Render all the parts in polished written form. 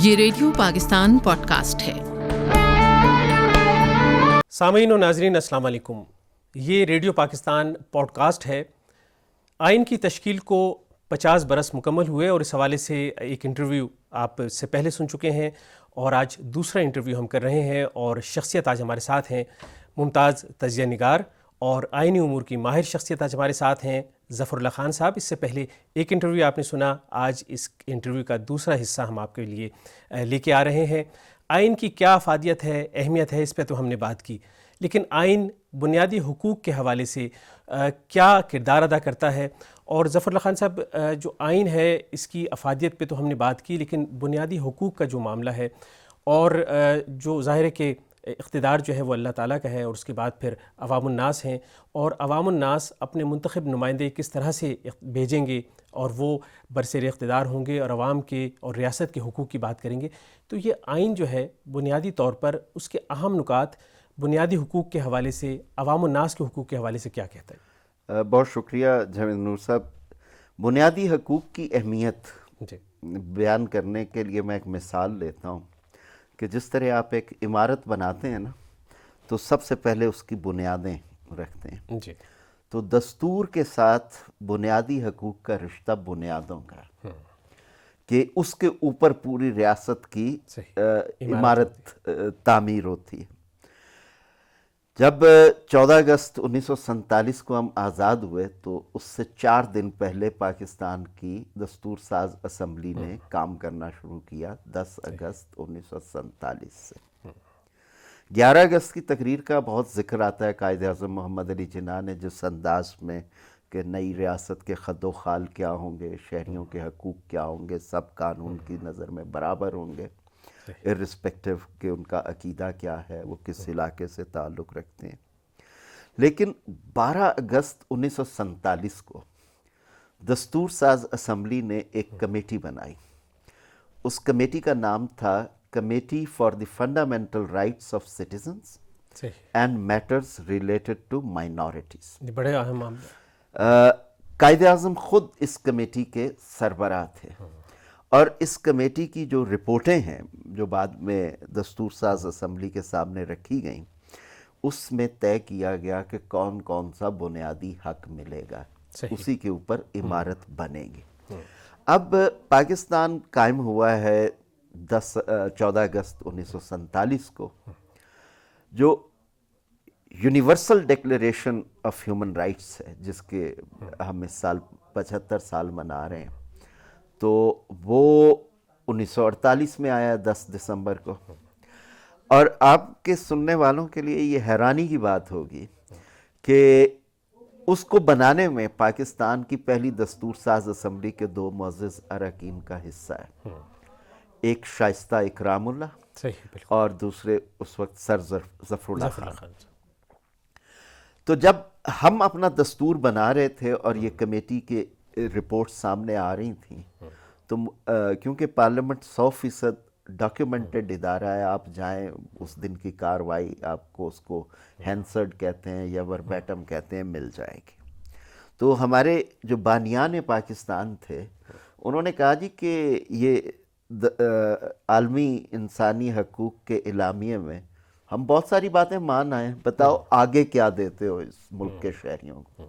یہ radio Pakistan pod cost ہے۔ سامعین و ناظرین السلام علیکم، یہ ریڈیو پاکستان پوڈ کاسٹ ہے۔ آئین کی تشکیل کو 50 برس مکمل ہوئے اور اس حوالے سے ایک انٹرویو آپ سے پہلے سن چکے ہیں اور آج دوسرا انٹرویو ہم کر رہے ہیں، اور شخصیت آج ہمارے ساتھ ہیں ممتاز تجزیہ نگار اور آئینی امور کی ماہر شخصیت آج ہمارے ساتھ ہیں ظفر اللہ خان صاحب۔ اس سے پہلے ایک انٹرویو آپ نے سنا، آج اس انٹرویو کا دوسرا حصہ ہم آپ کے لیے لے کے آ رہے ہیں۔ آئین کی کیا افادیت ہے، اہمیت ہے، اس پہ تو ہم نے بات کی، لیکن آئین بنیادی حقوق کے حوالے سے کیا کردار ادا کرتا ہے؟ اور ظفر اللہ خان صاحب، جو آئین ہے اس کی افادیت پہ تو ہم نے بات کی، لیکن بنیادی حقوق کا جو معاملہ ہے اور جو ظاہر ہے کہ اقتدار جو ہے وہ اللہ تعالیٰ کا ہے، اور اس کے بعد پھر عوام الناس ہیں، اور عوام الناس اپنے منتخب نمائندے کس طرح سے بھیجیں گے اور وہ برسر اقتدار ہوں گے اور عوام کے اور ریاست کے حقوق کی بات کریں گے، تو یہ آئین جو ہے بنیادی طور پر اس کے اہم نکات بنیادی حقوق کے حوالے سے، عوام الناس کے حقوق کے حوالے سے کیا کہتا ہے؟ بہت شکریہ جاوید نور صاحب۔ بنیادی حقوق کی اہمیت بیان کرنے کے لیے میں ایک مثال لیتا ہوں کہ جس طرح آپ ایک عمارت بناتے ہیں نا، تو سب سے پہلے اس کی بنیادیں رکھتے ہیں جی، تو دستور کے ساتھ بنیادی حقوق کا رشتہ بنیادوں کا کہ اس کے اوپر پوری ریاست کی عمارت تعمیر ہوتی ہے۔ جب 14 اگست 1947 کو ہم آزاد ہوئے تو اس سے 4 دن پہلے پاکستان کی دستور ساز اسمبلی نے کام کرنا شروع کیا، 10 اگست 1947 سے۔ 11 اگست کی تقریر کا بہت ذکر آتا ہے، قائد اعظم محمد علی جناح نے جس انداز میں کہ نئی ریاست کے خد و خال کیا ہوں گے، شہریوں کے حقوق کیا ہوں گے، سب قانون کی نظر میں برابر ہوں گے، ارسپیکٹو کہ ان کا عقیدہ کیا ہے، وہ کس علاقے سے تعلق رکھتے ہیں۔ لیکن 12 اگست 1947 کو دستور ساز اسمبلی نے ایک کمیٹی بنائی۔ اس کمیٹی کا نام تھا committee for the fundamental rights of citizens and matters related to minorities. بڑے اہم معاملہ۔ قائد اعظم خود اس کمیٹی کے سربراہ تھے، اور اس کمیٹی کی جو رپورٹیں ہیں جو بعد میں دستور ساز اسمبلی کے سامنے رکھی گئیں، اس میں طے کیا گیا کہ کون کون سا بنیادی حق ملے گا، اسی کے اوپر عمارت بنے گی۔ اب پاکستان قائم ہوا ہے 14 اگست 1947 کو، جو universal declaration of human rights ہے، جس کے ہم اس سال 75 سال منا رہے ہیں، تو وہ 1948 میں آیا 10 دسمبر کو۔ اور آپ کے سننے والوں کے لیے یہ حیرانی کی بات ہوگی کہ اس کو بنانے میں پاکستان کی پہلی دستور ساز اسمبلی کے 2 معزز اراکین کا حصہ ہے، ایک شائستہ اکرام اللہ اور دوسرے اس وقت سر ظفر اللہ خان۔ تو جب ہم اپنا دستور بنا رہے تھے اور یہ کمیٹی کے رپورٹ سامنے آ رہی تھیں، تو کیونکہ پارلیمنٹ 100% ڈاکیومنٹڈ ادارہ ہے، آپ جائیں اس دن کی کاروائی آپ کو اس کو ہینسرڈ کہتے ہیں یا وربیٹم کہتے ہیں، مل جائے گی۔ تو ہمارے جو بانیان پاکستان تھے انہوں نے کہا جی کہ یہ عالمی انسانی حقوق کے اعلامیے میں ہم بہت ساری باتیں مان آئے ہیں، بتاؤ آگے کیا دیتے ہو اس ملک کے شہریوں کو۔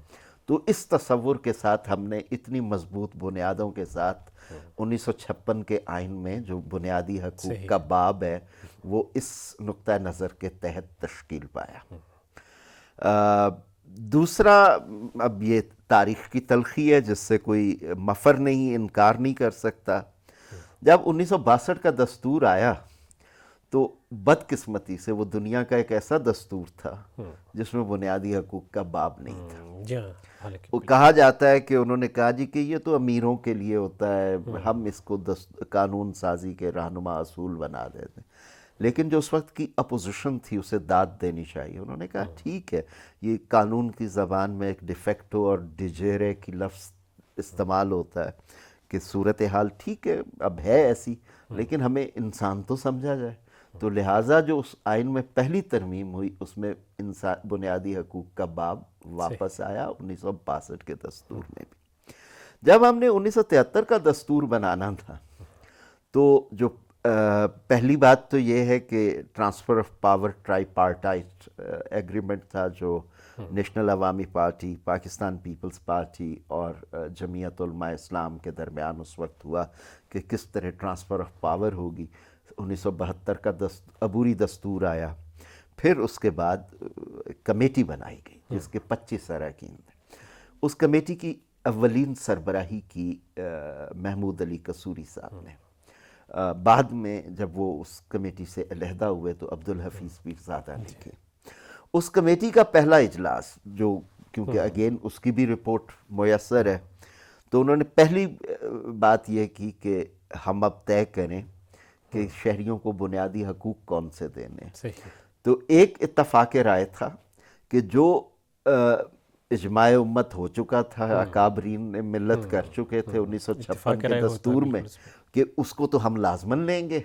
تو اس تصور کے ساتھ ہم نے اتنی مضبوط بنیادوں کے ساتھ 1956 کے آئین میں جو بنیادی حقوق کا باب ہے وہ اس نقطہ نظر کے تحت تشکیل پایا۔ دوسرا، اب یہ تاریخ کی تلخی ہے جس سے کوئی مفر نہیں، انکار نہیں کر سکتا، جب 1962 کا دستور آیا تو بدقسمتی سے وہ دنیا کا ایک ایسا دستور تھا جس میں بنیادی حقوق کا باب نہیں تھا۔ وہ کہا جاتا ہے کہ انہوں نے کہا جی کہ یہ تو امیروں کے لیے ہوتا ہے، ہم اس کو قانون سازی کے رہنما اصول بنا دیتے ہیں، لیکن جو اس وقت کی اپوزیشن تھی اسے داد دینی چاہیے۔ انہوں نے کہا ٹھیک ہے، یہ قانون کی زبان میں ایک ڈیفیکٹو اور ڈیجیرے کی لفظ استعمال ہوتا ہے کہ صورتحال ٹھیک ہے اب ہے ایسی، لیکن ہمیں انسان تو سمجھا جائے۔ تو لہٰذا جو اس آئین میں پہلی ترمیم ہوئی اس میں بنیادی حقوق کا باب واپس آیا 1962 کے دستور میں بھی۔ جب ہم نے 1973 کا دستور بنانا تھا تو جو پہلی بات تو یہ ہے کہ transfer of power try partite agreement تھا جو نیشنل عوامی پارٹی، پاکستان پیپلز پارٹی اور جمعیت علماء اسلام کے درمیان اس وقت ہوا کہ کس طرح ٹرانسفر آف پاور ہوگی۔ 1972 کا عبوری دستور آیا، پھر اس کے بعد کمیٹی بنائی گئی جس کے 25 اراکین تھے۔ اس کمیٹی کی اولین سربراہی کی محمود علی قصوری صاحب نے۔ بعد میں جب وہ اس کمیٹی سے علیحدہ ہوئے تو عبدالحفیظ پیرزادہ نے کی۔ اس کمیٹی کا پہلا اجلاس جو کیونکہ اگین اس کی بھی رپورٹ میسر ہے، تو انہوں نے پہلی بات یہ کی کہ ہم اب طے کریں کہ شہریوں کو بنیادی حقوق کون سے دینے۔ تو ایک اتفاق رائے تھا کہ جو اجماع امت ہو چکا تھا، اکابرین نے ملت کر چکے تھے 1956 کے دستور میں، کہ اس کو تو ہم لازماً لیں گے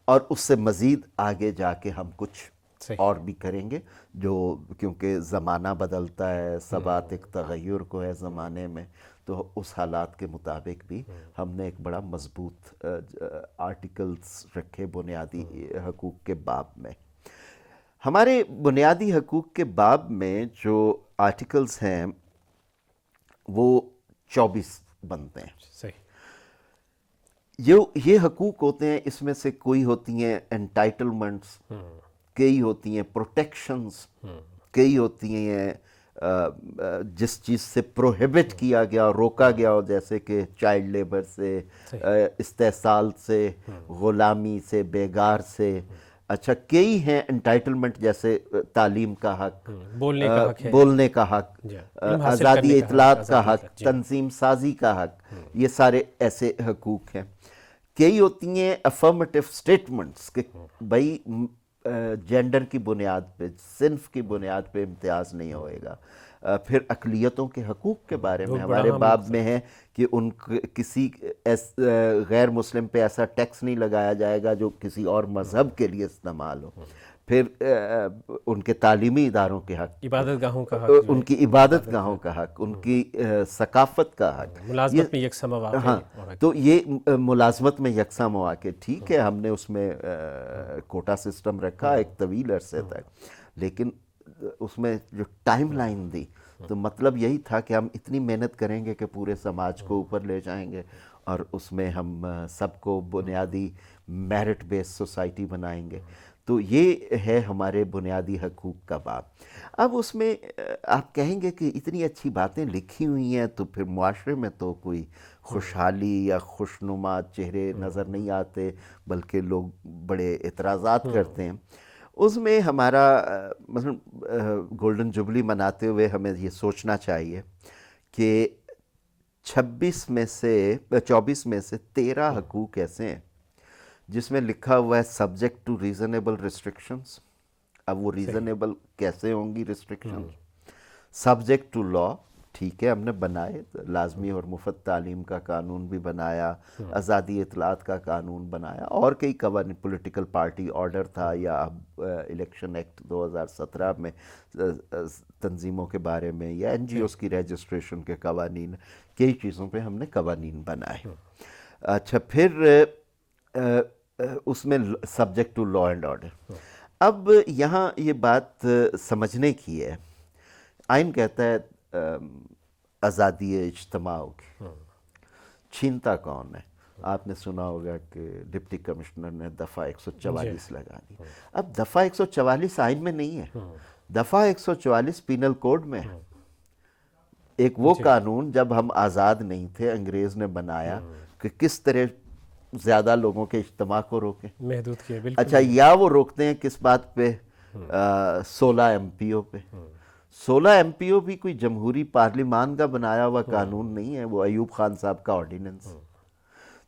اور اس سے مزید آگے جا کے ہم کچھ اور بھی کریں گے، جو کیونکہ زمانہ بدلتا ہے، سبات ایک تغیر کو ہے زمانے میں، تو اس حالات کے مطابق بھی ہم نے ایک بڑا مضبوط آرٹیکلز رکھے بنیادی حقوق کے باب میں۔ ہمارے بنیادی حقوق کے باب میں جو آرٹیکلز ہیں وہ 24 بنتے ہیں۔ یہ حقوق ہوتے ہیں، اس میں سے کوئی ہوتی ہیں انٹائٹلمنٹس، کئی ہوتی ہیں پروٹیکشنز، کئی ہوتی ہیں جس چیز سے پروہیبٹ کیا گیا اور روکا گیا ہو، جیسے کہ چائلڈ لیبر سے، استحصال سے، غلامی سے، بیگار سے۔ اچھا، کئی ہیں انٹائٹلمنٹ جیسے تعلیم کا حق، بولنے کا حق، آزادی اطلاعات کا حق، تنظیم سازی کا حق، یہ سارے ایسے حقوق ہیں۔ کئی ہوتی ہیں افرمیٹیو سٹیٹمنٹس کہ بھائی جینڈر کی بنیاد پہ، صنف کی بنیاد پہ امتیاز نہیں ہوئے گا۔ پھر اقلیتوں کے حقوق کے بارے میں ہمارے باب میں ہے کہ ان کسی غیر مسلم پہ ایسا ٹیکس نہیں لگایا جائے گا جو کسی اور مذہب کے لیے استعمال ہو۔ پھر ان کے تعلیمی اداروں کے حق، عبادت گاہوں کا حق، ان کی عبادت گاہوں کا حق، ان کی ثقافت کا حق، ملازمت میں یکساں مواقع۔ ہاں، تو یہ ملازمت میں یکساں مواقع ٹھیک ہے، ہم نے اس میں کوٹا سسٹم رکھا ایک طویل عرصے تک، لیکن اس میں جو ٹائم لائن دی تو مطلب یہی تھا کہ ہم اتنی محنت کریں گے کہ پورے سماج کو اوپر لے جائیں گے اور اس میں ہم سب کو بنیادی میرٹ بیس سوسائٹی بنائیں گے۔ تو یہ ہے ہمارے بنیادی حقوق کا باب۔ اب اس میں آپ کہیں گے کہ اتنی اچھی باتیں لکھی ہوئی ہیں تو پھر معاشرے میں تو کوئی خوشحالی یا خوشنما چہرے نظر نہیں آتے، بلکہ لوگ بڑے اعتراضات کرتے ہیں۔ اس میں ہمارا مثلا گولڈن جوبلی مناتے ہوئے ہمیں یہ سوچنا چاہیے کہ 24 میں سے 13 حقوق ایسے ہیں جس میں لکھا ہوا ہے سبجیکٹ ٹو ریزنیبل ریسٹرکشنز۔ اب وہ ریزنیبل کیسے ہوں گی ریسٹرکشنز؟ سبجیکٹ ٹو لا، ٹھیک ہے، ہم نے بنائے، لازمی اور مفت تعلیم کا قانون بھی بنایا، آزادی اطلاعات کا قانون بنایا، اور کئی قوانین، پولیٹیکل پارٹی آرڈر تھا، یا اب الیکشن ایکٹ 2017 میں تنظیموں کے بارے میں، یا این جی اوز کی رجسٹریشن کے قوانین، کئی چیزوں پہ ہم نے قوانین بنائے۔ اچھا، پھر اس میں subject to law and order. اب یہاں یہ بات سمجھنے کی ہے، آئین کہتا ہے آزادی اجتماع ہوگی، چھینتا کون ہے؟ آپ نے سنا ہوگا کہ ڈپٹی کمشنر نے دفعہ 144 لگا دی۔ اب دفعہ 144 آئین میں نہیں ہے، دفعہ 144 پینل کوڈ میں ہے۔ ایک وہ قانون جب ہم آزاد نہیں تھے انگریز نے بنایا کہ کس طرح زیادہ لوگوں کے اجتماع کو روکیں، محدود کیا، بالکل۔ اچھا، یا وہ روکتے ہیں کس بات پہ؟ 16 ایم پی او پہ۔ 16 ایم پی او بھی کوئی جمہوری پارلیمان کا بنایا ہوا قانون نہیں ہے، وہ ایوب خان صاحب کا آرڈیننس۔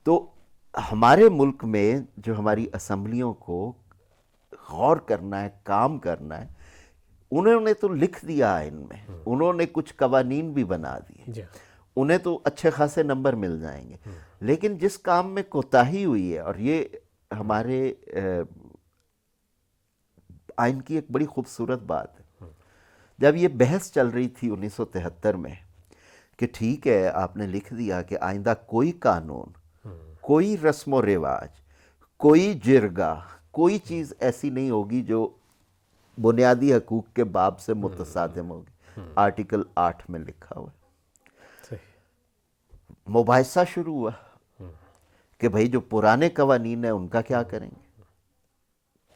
تو ہمارے ملک میں جو ہماری اسمبلیوں کو غور کرنا ہے، کام کرنا ہے، انہوں نے تو لکھ دیا آئین میں، انہوں نے کچھ قوانین بھی بنا دیے، انہیں تو اچھے خاصے نمبر مل جائیں گے، لیکن جس کام میں کوتاہی ہوئی ہے، اور یہ ہمارے آئین کی ایک بڑی خوبصورت بات ہے، جب یہ بحث چل رہی تھی 1973 میں کہ ٹھیک ہے آپ نے لکھ دیا کہ آئندہ کوئی قانون، کوئی رسم و رواج، کوئی جرگہ، کوئی چیز ایسی نہیں ہوگی جو بنیادی حقوق کے باب سے متصادم ہوگی. آرٹیکل 8 میں لکھا ہوا ہے. مباحثہ شروع ہوا کہ بھائی جو پرانے قوانین ہیں ان کا کیا کریں گے.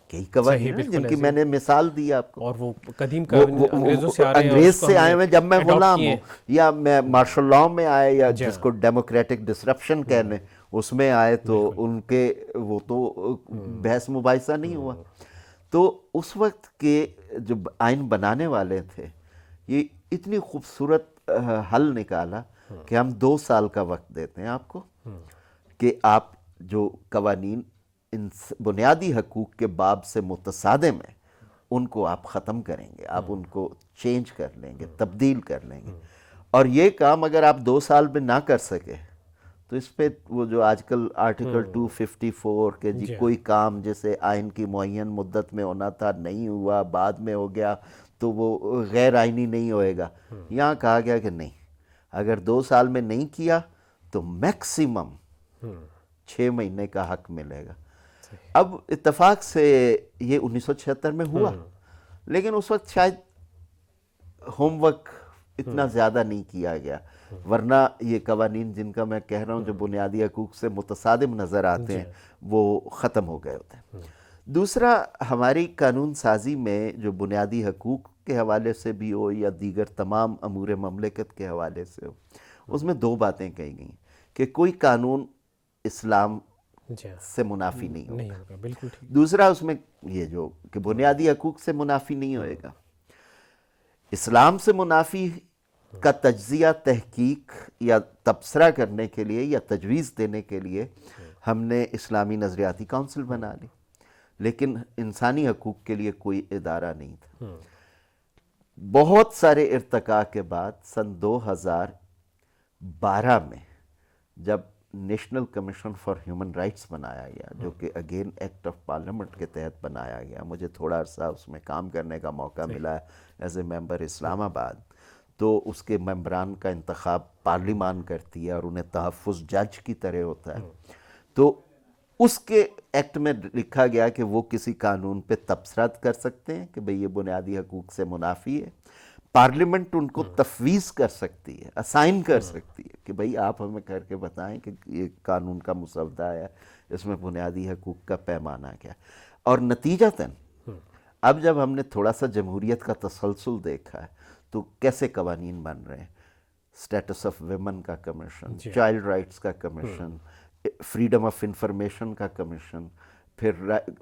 کئی قوانین ہیں جن کی میں نے مثال دی آپ کو، اور وہ قدیم انگریزوں سے آ رہے ہیں، انگریز سے آئے ہوئے. جب میں غلام ہوں یا میں مارشل لاء میں آئے یا جس کو ڈیموکریٹک ڈسرپشن کہنے اس میں آئے تو ان کے وہ تو بحث مباحثہ نہیں ہوا. تو اس وقت کے جو آئین بنانے والے تھے یہ اتنی خوبصورت حل نکالا کہ ہم 2 سال کا وقت دیتے ہیں آپ کو کہ آپ جو قوانین ان بنیادی حقوق کے باب سے متصادم ہیں ان کو آپ ختم کریں گے، آپ ان کو چینج کر لیں گے، تبدیل کر لیں گے. اور یہ کام اگر آپ 2 سال میں نہ کر سکے تو اس پہ وہ جو آج کل آرٹیکل 254 کے جی کوئی کام جیسے آئین کی معین مدت میں ہونا تھا نہیں ہوا، بعد میں ہو گیا تو وہ غیر آئینی نہیں ہوئے گا. یہاں کہا گیا کہ نہیں، اگر 2 سال میں نہیں کیا تو میکسیمم 6 مہینے کا حق ملے گا. اب اتفاق سے یہ 1976 میں ہوا، لیکن اس وقت شاید ہوم ورک اتنا زیادہ نہیں کیا گیا، ورنہ یہ قوانین جن کا میں کہہ رہا ہوں جو بنیادی حقوق سے متصادم نظر آتے ہیں وہ ختم ہو گئے ہوتے ہیں. دوسرا، ہماری قانون سازی میں جو بنیادی حقوق کے حوالے سے بھی ہو یا دیگر تمام امور مملکت کے حوالے سے ہو، اس میں 2 باتیں کہی گئیں کہ کوئی قانون اسلام سے منافی نہیں ہوگا. بالکل. دوسرا اس میں یہ جو کہ بنیادی حقوق سے منافی نہیں ہوئے گا. اسلام سے منافی کا تجزیہ، تحقیق یا تبصرہ کرنے کے لیے یا تجویز دینے کے لیے ہم نے اسلامی نظریاتی کونسل بنا لی، لیکن انسانی حقوق کے لیے کوئی ادارہ نہیں تھا. بہت سارے ارتقاء کے بعد سن 2012 میں جب national commission for human rights بنایا گیا، جو کہ اگین ایکٹ آف پارلیمنٹ کے تحت بنایا گیا، مجھے تھوڑا عرصہ اس میں کام کرنے کا موقع ملا ایز اے ممبر اسلام آباد. تو اس کے ممبران کا انتخاب پارلیمان کرتی ہے اور انہیں تحفظ جج کی طرح ہوتا ہے. تو اس کے ایکٹ میں لکھا گیا کہ وہ کسی قانون پہ تبصرہ کر سکتے ہیں کہ بھئی یہ بنیادی حقوق سے منافی ہے. پارلیمنٹ ان کو تفویض کر سکتی ہے، اسائن کر سکتی ہے کہ بھئی آپ ہمیں کر کے بتائیں کہ یہ قانون کا مسودہ ہے، اس میں بنیادی حقوق کا پیمانہ کیا. اور نتیجتاً اب جب ہم نے تھوڑا سا جمہوریت کا تسلسل دیکھا ہے تو کیسے قوانین بن رہے ہیں. اسٹیٹس آف ویمن کا کمیشن، چائلڈ رائٹس کا کمیشن، فریڈم آف انفارمیشن کا کمیشن، پھر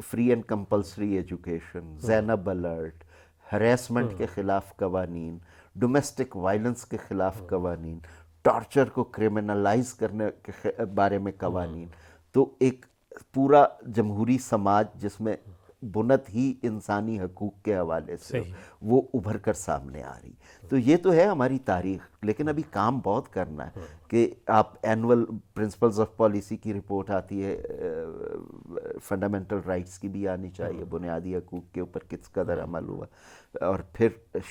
free and compulsory education, Zainab alert, harassment کے خلاف قوانین، ڈومیسٹک وائلنس کے خلاف قوانین، ٹارچر کو کرمنلائز کرنے کے بارے میں قوانین. تو ایک پورا جمہوری سماج جس میں بنت ہی انسانی حقوق کے حوالے سے وہ ابھر کر سامنے آ رہی. تو یہ تو ہے ہماری تاریخ، لیکن ابھی کام بہت کرنا ہے. کہ آپ اینول پرنسپلز آف پالیسی کی رپورٹ آتی ہے، فنڈامنٹل رائٹس کی بھی آنی چاہیے، بنیادی حقوق کے اوپر کس قدر عمل ہوا. اور پھر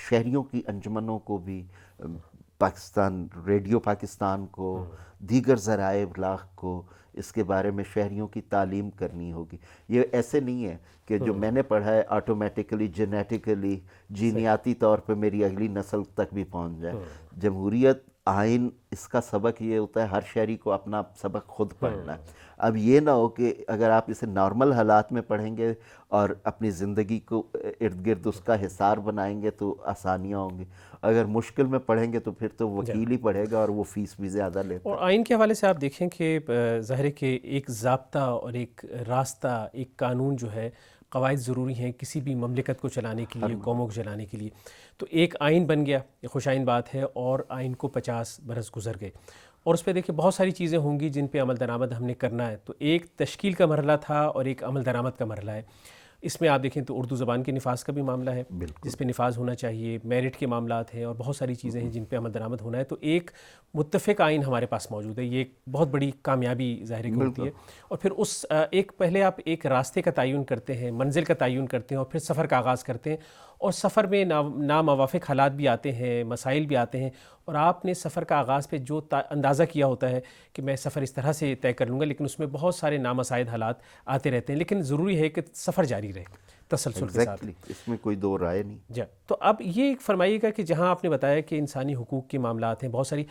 شہریوں کی انجمنوں کو بھی، پاکستان ریڈیو پاکستان کو، دیگر ذرائع ابلاغ کو اس کے بارے میں شہریوں کی تعلیم کرنی ہوگی. یہ ایسے نہیں ہے کہ جو میں نے پڑھا ہے آٹومیٹیکلی جینیٹیکلی جینیاتی طور پہ میری اگلی نسل تک بھی پہنچ جائے. جمہوریت، آئین، اس کا سبق یہ ہوتا ہے ہر شہری کو اپنا سبق خود پڑھنا ہے. اب یہ نہ ہو کہ اگر آپ اسے نارمل حالات میں پڑھیں گے اور اپنی زندگی کو ارد گرد اس کا حصار بنائیں گے تو آسانیاں ہوں گی. اگر مشکل میں پڑھیں گے تو پھر تو وکیل ہی پڑھے گا اور وہ فیس بھی زیادہ لیتا ہے. اور آئین کے حوالے سے آپ دیکھیں کہ ظاہر ہے کہ ایک ضابطہ اور ایک راستہ، ایک قانون جو ہے، قواعد ضروری ہیں کسی بھی مملکت کو چلانے کے لیے، قوموں کو چلانے کے لیے. تو ایک آئین بن گیا، یہ خوش آئین بات ہے، اور آئین کو 50 برس گزر گئے، اور اس پہ دیکھیں بہت ساری چیزیں ہوں گی جن پہ عمل درآمد ہم نے کرنا ہے. تو ایک تشکیل کا مرحلہ تھا اور ایک عمل درآمد کا مرحلہ ہے. اس میں آپ دیکھیں تو اردو زبان کے نفاذ کا بھی معاملہ ہے جس پہ نفاذ ہونا چاہیے، میرٹ کے معاملات ہیں، اور بہت ساری چیزیں ہیں جن پہ عمل درآمد ہونا ہے. تو ایک متفق آئین ہمارے پاس موجود ہے، یہ ایک بہت بڑی کامیابی ظاہر ہوتی ہے. اور پھر اس ایک پہلے آپ ایک راستے کا تعین کرتے ہیں، منزل کا تعین کرتے ہیں، اور پھر سفر کا آغاز کرتے ہیں. اور سفر میں ناموافق حالات بھی آتے ہیں، مسائل بھی آتے ہیں، اور آپ نے سفر کا آغاز پہ جو اندازہ کیا ہوتا ہے کہ میں سفر اس طرح سے طے کر لوں گا، لیکن اس میں بہت سارے نامساعد حالات آتے رہتے ہیں، لیکن ضروری ہے کہ سفر جاری رہے تسلسل کے ساتھ. اس میں کوئی دو رائے نہیں. جی، تو اب یہ فرمائیے گا کہ جہاں آپ نے بتایا کہ انسانی حقوق کے معاملات ہیں بہت ساری،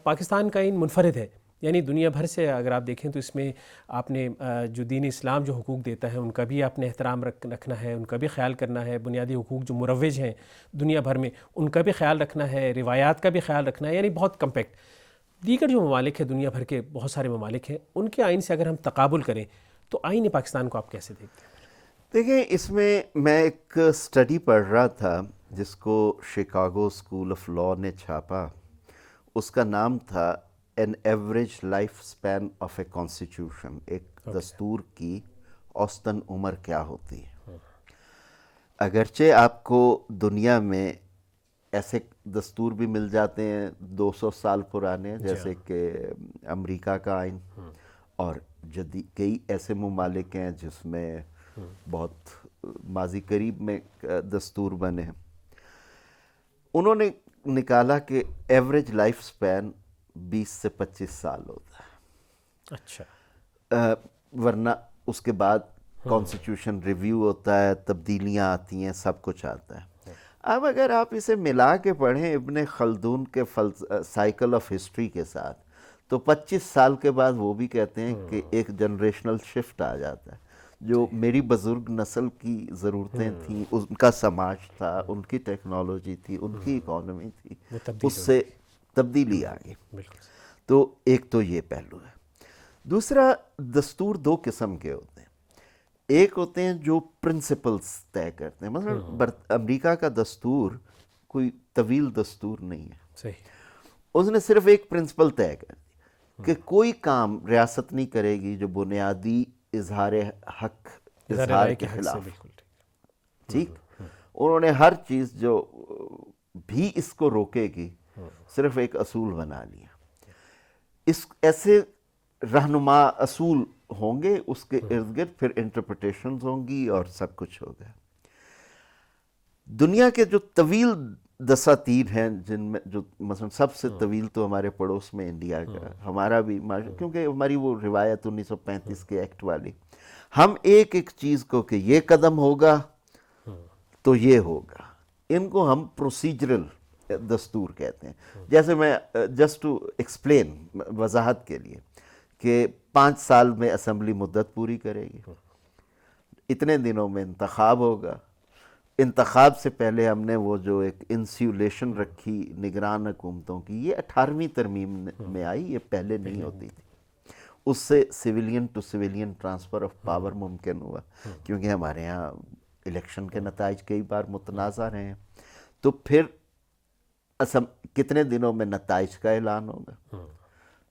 پاکستان کا ان منفرد ہے، یعنی دنیا بھر سے اگر آپ دیکھیں تو اس میں آپ نے جو دین اسلام جو حقوق دیتا ہے ان کا بھی آپ نے احترام رکھنا ہے، ان کا بھی خیال کرنا ہے، بنیادی حقوق جو مروج ہیں دنیا بھر میں ان کا بھی خیال رکھنا ہے، روایات کا بھی خیال رکھنا ہے، یعنی بہت کمپیکٹ. دیگر جو ممالک ہیں دنیا بھر کے بہت سارے ممالک ہیں، ان کے آئین سے اگر ہم تقابل کریں تو آئین پاکستان کو آپ کیسے دیکھتے ہیں؟ دیکھیں، اس میں ایک اسٹڈی پڑھ رہا تھا جس کو شکاگو اسکول آف لاء نے چھاپا. اس کا نام تھا an average life span of a constitution. ایک دستور کی اوسطاً عمر کیا ہوتی ہے. اگرچہ آپ کو دنیا میں ایسے دستور بھی مل جاتے ہیں 200 سال پرانے، جیسے کہ امریکہ کا آئین، اور کئی ایسے ممالک ہیں جس میں بہت ماضی قریب میں دستور بنے ہیں. انہوں نے نکالا کہ ایوریج لائف سپین 20 سے 25 سال ہوتا ہے. اچھا. ورنہ اس کے بعد کانسٹیٹیوشن ریویو ہوتا ہے، تبدیلیاں آتی ہیں، سب کچھ آتا ہے. اب اگر آپ اسے ملا کے پڑھیں ابن خلدون کے سائیکل آف ہسٹری کے ساتھ، تو 25 سال کے بعد وہ بھی کہتے ہیں کہ ایک جنریشنل شفٹ آ جاتا ہے. جو میری بزرگ نسل کی ضرورتیں تھیں، ان کا سماج تھا، ان کی ٹیکنالوجی تھی، ان کی اکانومی تھی، اس سے تبدیلی آ گئی. تو ایک تو یہ پہلو ہے. دوسرا، دستور دو قسم کے ہوتے ہیں. ایک ہوتے ہیں جو پرنسپلز طے کرتے ہیں. مثلا امریکہ کا دستور کوئی طویل دستور نہیں ہے. صحیح. اس نے صرف ایک پرنسپل طے کر دی کہ کوئی کام ریاست نہیں کرے گی جو بنیادی اظہار حق اظہار کے خلاف. ٹھیک. انہوں نے ہر چیز جو بھی اس کو روکے گی صرف ایک اصول بنا لیا. ایسے رہنما اصول ہوں گے، اس کے ارد گرد پھر انٹرپریٹیشنز ہوں گی اور سب کچھ ہوگا. دنیا کے جو طویل دساتیر ہیں، جن میں جو مثلا سب سے طویل تو ہمارے پڑوس میں انڈیا کا، ہمارا بھی کیونکہ ہماری وہ روایت 1935 کے ایکٹ والی، ہم ایک ایک چیز کو کہ یہ قدم ہوگا تو یہ ہوگا، ان کو ہم پروسیجرل دستور کہتے ہیں. جیسے میں جسٹ ٹو ایکسپلین، وضاحت کے لیے، کہ 5 سال میں اسمبلی مدت پوری کرے گی، اتنے دنوں میں انتخاب ہوگا. انتخاب سے پہلے ہم نے وہ جو ایک انسیولیشن رکھی نگران حکومتوں کی، یہ 18ویں ترمیم میں آئی، یہ پہلے نہیں ہوتی تھی. اس سے civilian to civilian transfer of power ممکن ہوا، کیونکہ ہمارے ہاں الیکشن کے نتائج کئی بار متنازع رہے ہیں. تو پھر کتنے دنوں میں نتائج کا اعلان ہوگا.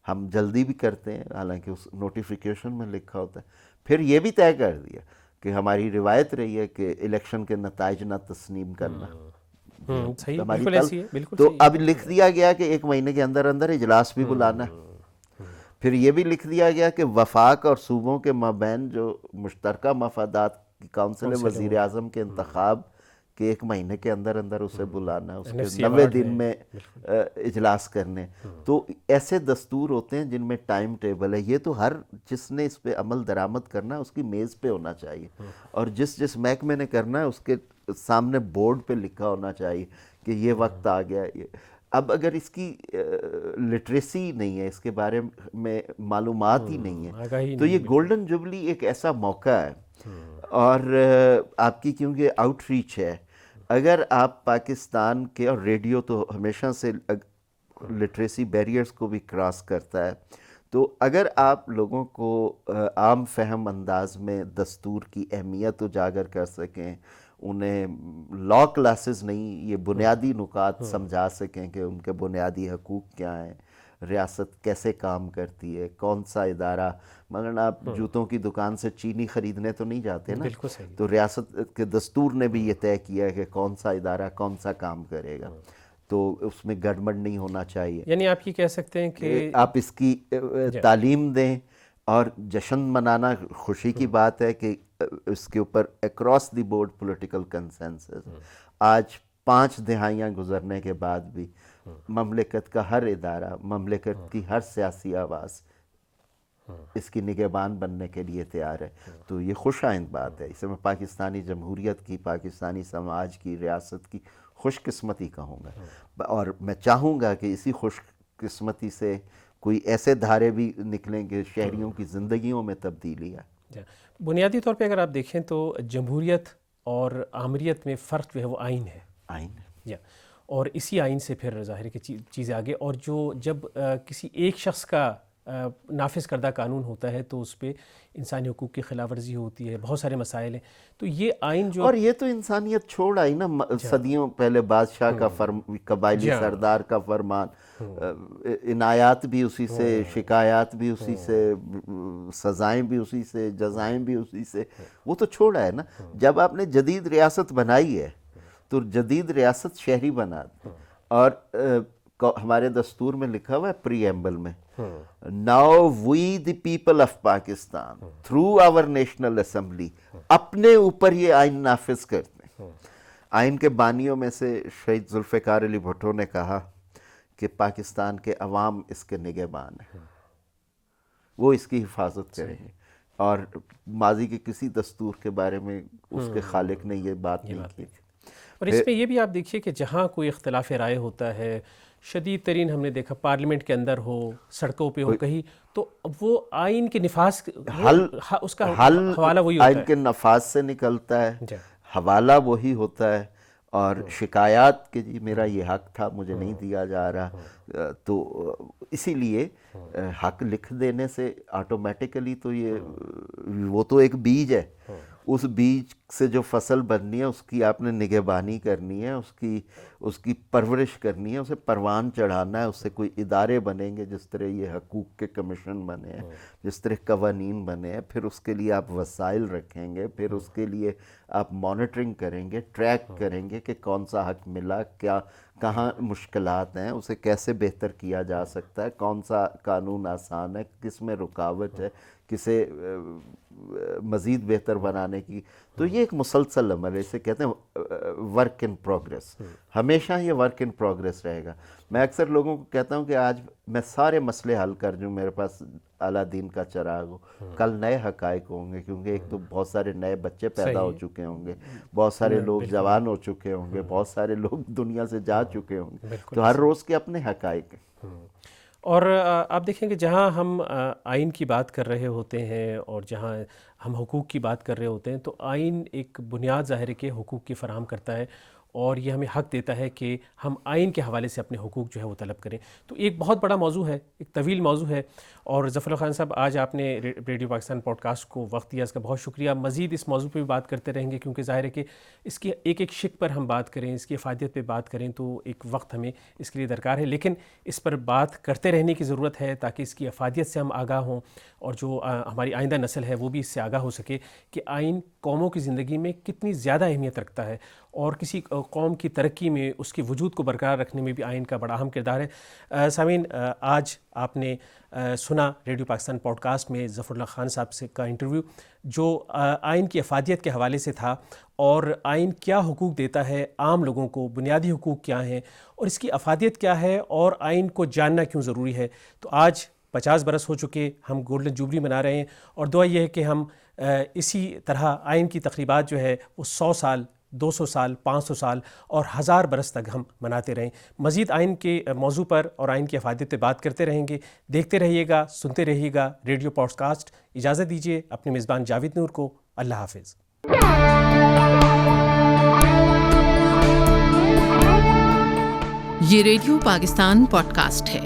ہم جلدی بھی کرتے ہیں، حالانکہ اس نوٹیفیکیشن میں لکھا ہوتا ہے. پھر یہ بھی طے کر دیا کہ ہماری روایت رہی ہے کہ الیکشن کے نتائج نہ تسلیم کرنا. تو اب لکھ دیا گیا کہ 1 مہینے کے اندر اندر اجلاس بھی بلانا ہے. پھر یہ بھی لکھ دیا گیا کہ وفاق اور صوبوں کے مابین جو مشترکہ مفادات کی کونسل وزیر اعظم کے انتخاب کہ 1 مہینے کے اندر اندر اسے بلانا ہے، اس کے 90 دن میں اجلاس کرنے. تو ایسے دستور ہوتے ہیں جن میں ٹائم ٹیبل ہے. یہ تو ہر جس نے اس پہ عمل درآمد کرنا ہے اس کی میز پہ ہونا چاہیے، اور جس محکمے نے کرنا ہے اس کے سامنے بورڈ پہ لکھا ہونا چاہیے کہ یہ وقت آ گیا. اب اگر اس کی لٹریسی نہیں ہے، اس کے بارے میں معلومات ہی نہیں ہے، تو یہ گولڈن جوبلی ایک ایسا موقع ہے. اور آپ کی کیونکہ آؤٹ ریچ ہے، اگر آپ پاکستان کے، اور ریڈیو تو ہمیشہ سے لٹریسی بیریئرز کو بھی کراس کرتا ہے، تو اگر آپ لوگوں کو عام فہم انداز میں دستور کی اہمیت اجاگر کر سکیں، انہیں لا کلاسز نہیں، یہ بنیادی نکات سمجھا سکیں کہ ان کے بنیادی حقوق کیا ہیں، ریاست کیسے کام کرتی ہے، کون سا ادارہ، مگر آپ جوتوں کی دکان سے چینی خریدنے تو نہیں جاتے نا. تو ریاست کے دستور نے بھی یہ طے کیا ہے کہ کون سا ادارہ کون سا کام کرے گا، تو اس میں گڑبڑ نہیں ہونا چاہیے. یعنی آپ یہ کہہ سکتے ہیں کہ آپ اس کی تعلیم دیں، اور جشن منانا خوشی کی بات ہے کہ اس کے اوپر across the board political consensus. آج 5 دہائیاں گزرنے کے بعد بھی مملکت کا ہر ادارہ، مملکت کی ہر سیاسی آواز اس کی نگہبان بننے کے لیے تیار ہے. تو یہ خوش آئند بات ہے. اسے میں پاکستانی جمہوریت کی، پاکستانی سماج کی، ریاست کی خوش قسمتی کہوں گا، اور میں چاہوں گا کہ اسی خوش قسمتی سے کوئی ایسے دھارے بھی نکلیں گے شہریوں کی زندگیوں میں تبدیلی آئے. بنیادی طور پہ اگر آپ دیکھیں تو جمہوریت اور آمریت میں فرق جو ہے وہ آئین ہے. آئین اور اسی آئین سے پھر ظاہر ہے کہ چیزیں آگے، اور جب کسی ایک شخص کا نافذ کردہ قانون ہوتا ہے تو اس پہ انسانی حقوق کی خلاف ورزی ہوتی ہے، بہت سارے مسائل ہیں. تو یہ آئین جو، اور یہ تو انسانیت چھوڑ آئی نا، صدیوں پہلے بادشاہ کا قبائلی سردار کا فرمان، عنایات بھی اسی سے، شکایات بھی اسی سے، سزائیں بھی اسی سے، جزائیں بھی اسی سے، وہ تو چھوڑا ہے نا. جب آپ نے جدید ریاست بنائی ہے تو جدید ریاست شہری بنا دی. اور ہمارے دستور میں لکھا ہوا ہے پری ایمبل میں، Now we the people of Pakistan through our National Assembly اپنے اوپر یہ آئین نافذ کرتے ہیں. آئین کے بانیوں میں سے شہید ذوالفقار علی بھٹو نے کہا کہ پاکستان کے عوام اس کے نگہبان ہیں، وہ اس کی حفاظت کریں گے. اور ماضی کے کسی دستور کے بارے میں اس کے خالق نے یہ بات نہیں کی تھی. اور اس میں یہ بھی آپ دیکھیے کہ جہاں کوئی اختلاف رائے ہوتا ہے، شدید ترین ہم نے دیکھا پارلیمنٹ کے اندر ہو، سڑکوں پہ ہو کہیں، تو وہ آئین کے نفاذ، اس کا حوالہ وہی ہوتا ہے، آئین کے نفاذ سے نکلتا ہے، حوالہ وہی ہوتا ہے. اور شکایات کہ جی میرا یہ حق تھا، مجھے نہیں دیا جا رہا. تو اسی لیے حق لکھ دینے سے آٹومیٹیکلی تو وہ تو ایک بیج ہے، اس بیج سے جو فصل بننی ہے اس کی آپ نے نگہبانی کرنی ہے، اس کی پرورش کرنی ہے، اسے پروان چڑھانا ہے. اس سے کوئی ادارے بنیں گے، جس طرح یہ حقوق کے کمیشن بنے ہیں، جس طرح قوانین بنے ہیں. پھر اس کے لیے آپ وسائل رکھیں گے، پھر اس کے لیے آپ مانیٹرنگ کریں گے، ٹریک کریں گے کہ کون سا حق ملا، کہاں مشکلات ہیں، اسے کیسے بہتر کیا جا سکتا ہے، کون سا قانون آسان ہے، کس میں رکاوٹ ہے، کسے مزید بہتر بنانے کی. تو یہ ایک مسلسل عمل ہے، اسے کہتے ہیں ورک ان پروگریس. ہمیشہ یہ ورک ان پروگریس رہے گا. میں اکثر لوگوں کو کہتا ہوں کہ آج میں سارے مسئلے حل کر دوں، میرے پاس اعلیٰ دین کا چراغ ہو، کل نئے حقائق ہوں گے، کیونکہ ایک تو بہت سارے نئے بچے پیدا ہو چکے ہوں گے، بہت سارے لوگ جوان ہو چکے ہوں گے، بہت سارے لوگ دنیا سے جا چکے ہوں گے. تو ہر روز کے اپنے حقائق ہیں. اور آپ دیکھیں کہ جہاں ہم آئین کی بات کر رہے ہوتے ہیں اور جہاں ہم حقوق کی بات کر رہے ہوتے ہیں، تو آئین ایک بنیاد ظاہر ہے کہ حقوق کی فراہم کرتا ہے، اور یہ ہمیں حق دیتا ہے کہ ہم آئین کے حوالے سے اپنے حقوق جو ہے وہ طلب کریں. تو ایک بہت بڑا موضوع ہے، ایک طویل موضوع ہے. اور ظفر خان صاحب، آج آپ نے ریڈیو پاکستان پوڈ کاسٹ کو وقت دیا، اس کا بہت شکریہ. مزید اس موضوع پہ بھی بات کرتے رہیں گے، کیونکہ ظاہر ہے کہ اس کی ایک ایک شق پر ہم بات کریں، اس کی افادیت پہ بات کریں تو ایک وقت ہمیں اس کے لیے درکار ہے. لیکن اس پر بات کرتے رہنے کی ضرورت ہے تاکہ اس کی افادیت سے ہم آگاہ ہوں، اور جو ہماری آئندہ نسل ہے وہ بھی اس سے آگاہ ہو سکے کہ آئین قوموں کی زندگی میں کتنی زیادہ اہمیت رکھتا ہے، اور کسی قوم کی ترقی میں اس کے وجود کو برقرار رکھنے میں بھی آئین کا بڑا اہم کردار ہے. سامعین، آج آپ نے سنا ریڈیو پاکستان پوڈ کاسٹ میں ظفر اللہ خان صاحب سے کا انٹرویو، جو آئین کی افادیت کے حوالے سے تھا، اور آئین کیا حقوق دیتا ہے عام لوگوں کو، بنیادی حقوق کیا ہیں، اور اس کی افادیت کیا ہے، اور آئین کو جاننا کیوں ضروری ہے. تو آج 50 برس ہو چکے، ہم گولڈن جوبلی منا رہے ہیں، اور دعا یہ ہے کہ ہم اسی طرح آئین کی تقریبات جو ہے وہ 100 سال، 200 سال، 500 سال اور 1000 برس تک ہم مناتے رہیں. مزید آئین کے موضوع پر اور آئین کی افادیت پہ بات کرتے رہیں گے. دیکھتے رہیے گا، سنتے رہیے گا ریڈیو پوڈ کاسٹ. اجازت دیجیے اپنے میزبان جاوید نور کو. اللہ حافظ. یہ ریڈیو پاکستان پوڈ کاسٹ ہے.